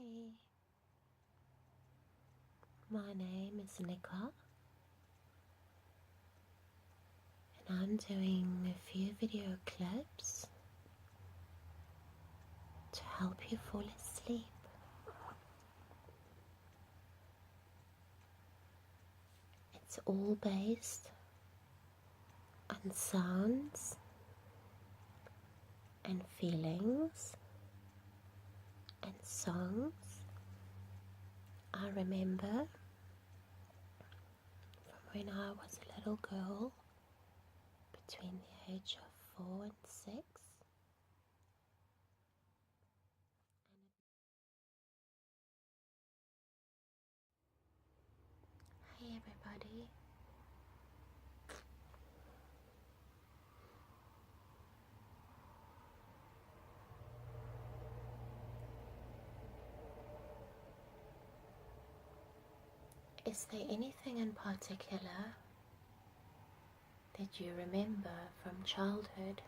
Hi, my name is Nika and I'm doing a few video clips to help you fall asleep. It's all based on sounds and feelings and songs I remember from when I was a little girl between the age of 4 and 6. Hey everybody. Is there anything in particular that you remember from childhood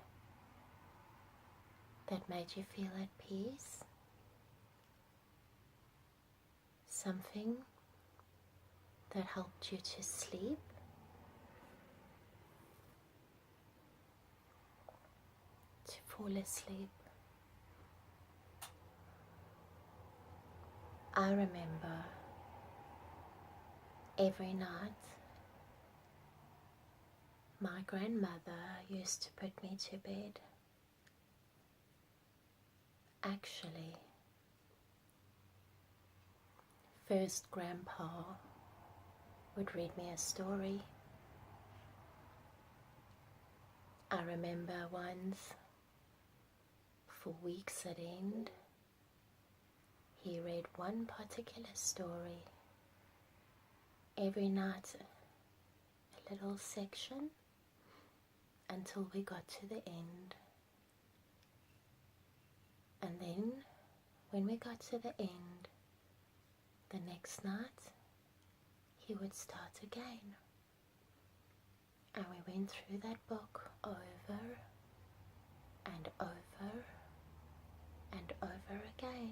that made you feel at peace? Something that helped you to sleep? To fall asleep? I remember every night my grandmother used to put me to bed. Actually, first Grandpa would read me a story. I remember once, for weeks at end, he read one particular story. Every night, a little section, until we got to the end. And then, when we got to the end, the next night, he would start again. And we went through that book over and over and over again.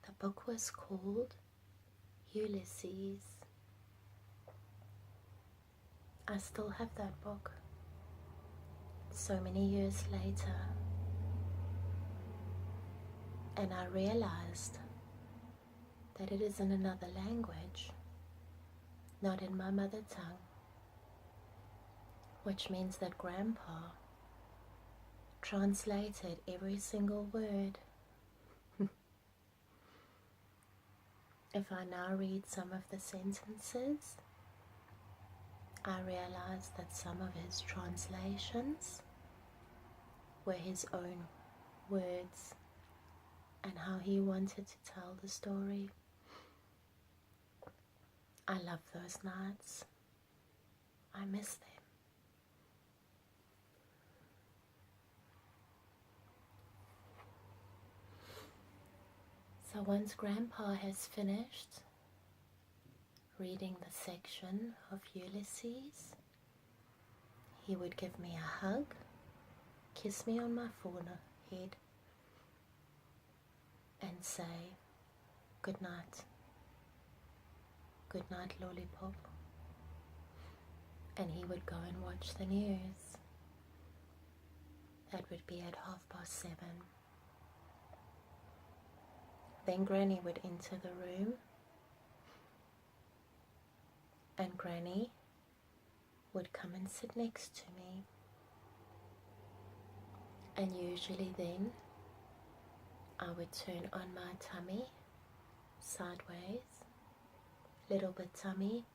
The book was called Ulysses. I still have that book, so many years later, and I realized that it is in another language, not in my mother tongue, which means that Grandpa translated every single word. If I now read some of the sentences, I realize that some of his translations were his own words and how he wanted to tell the story. I love those nights. I miss them. So once Grandpa has finished reading the section of Ulysses, he would give me a hug, kiss me on my forehead, and say, "Good night. Good night, lollipop." And he would go and watch the news. That would be at 7:30. Then Granny would enter the room, and Granny would come and sit next to me. And usually then I would turn on my tummy sideways, little bit tummy,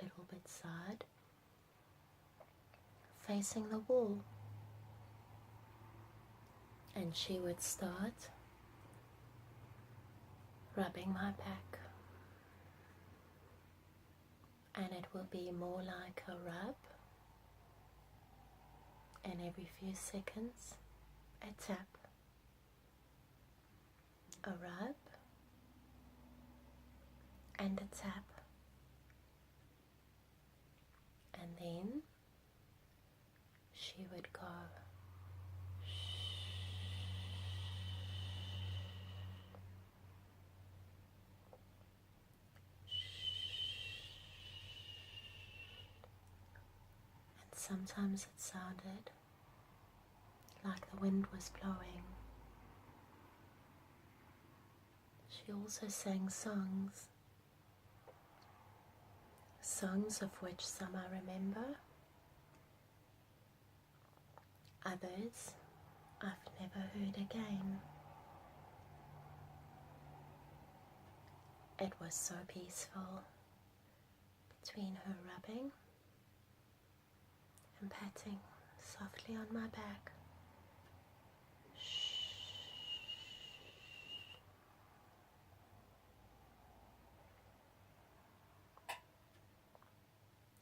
little bit side, facing the wall. And she would start rubbing my back. And it will be more like a rub, and every few seconds a tap. A rub and a tap. And then she would go, sometimes it sounded like the wind was blowing. She also sang songs of which some I remember, others I've never heard again. It was so peaceful, between her rubbing and patting softly on my back. Shh.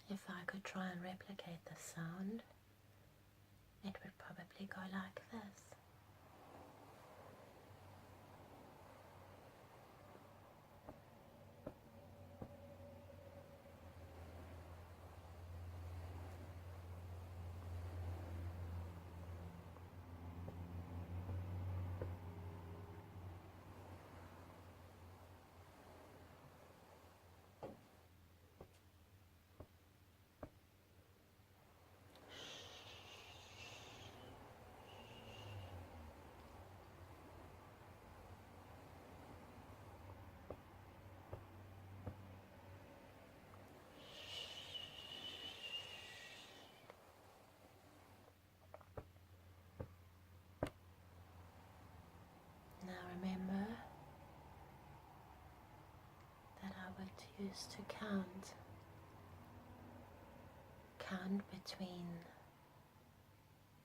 If I could try and replicate the sound, it would probably go like this. Now remember that I would use to count between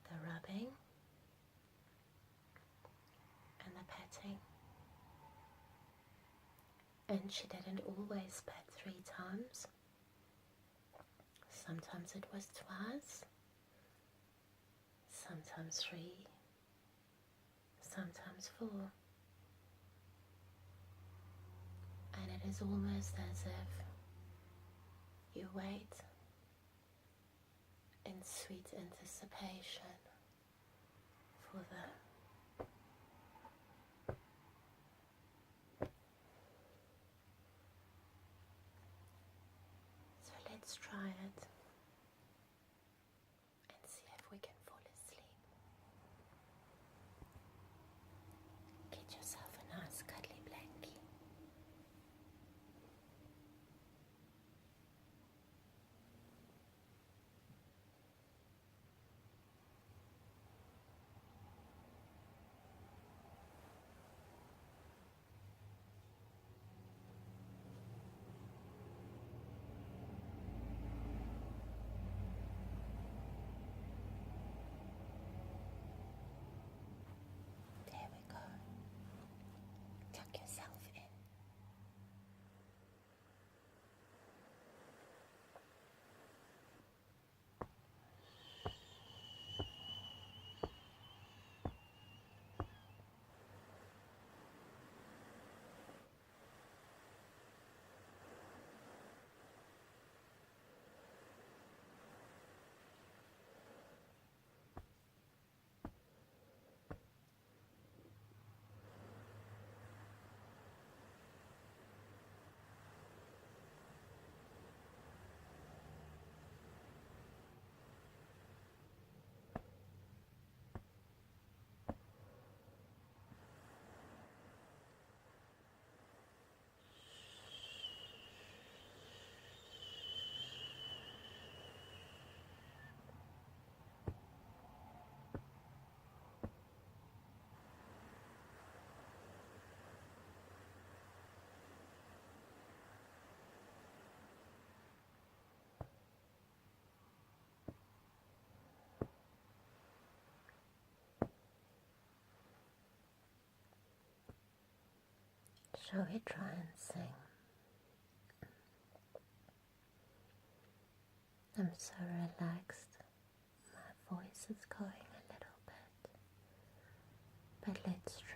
the rubbing and the patting. And she didn't always pat 3 times. Sometimes it was twice, sometimes 3, sometimes 4. And it is almost as if you wait in sweet anticipation for the So let's try it and see if we can fall asleep. Get yourself a nice cuddly blankie. There we go. Tuck yourself in. Shall we try and sing? I'm so relaxed. My voice is going a little bit. But let's try.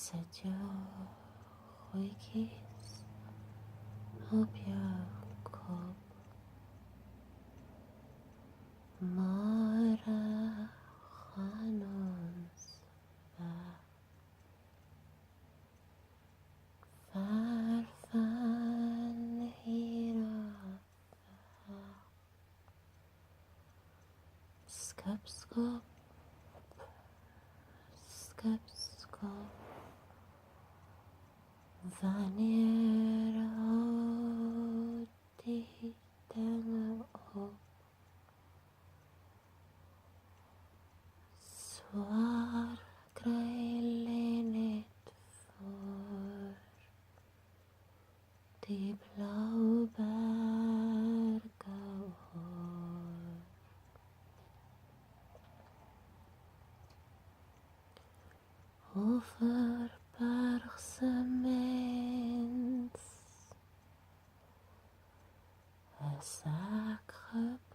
Set your wikis op your kop. Mara Hanons Farfan Hira Skap skop Skap skop Vanir Oti Dang op Svar Greilinit for De blauberga år Over bergsemens Sakrebore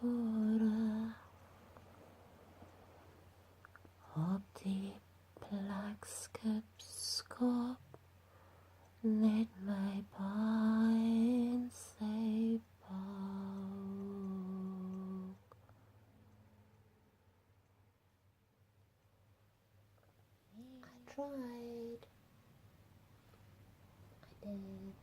Op die plakskipskop Net my pine say bog I tried. I did.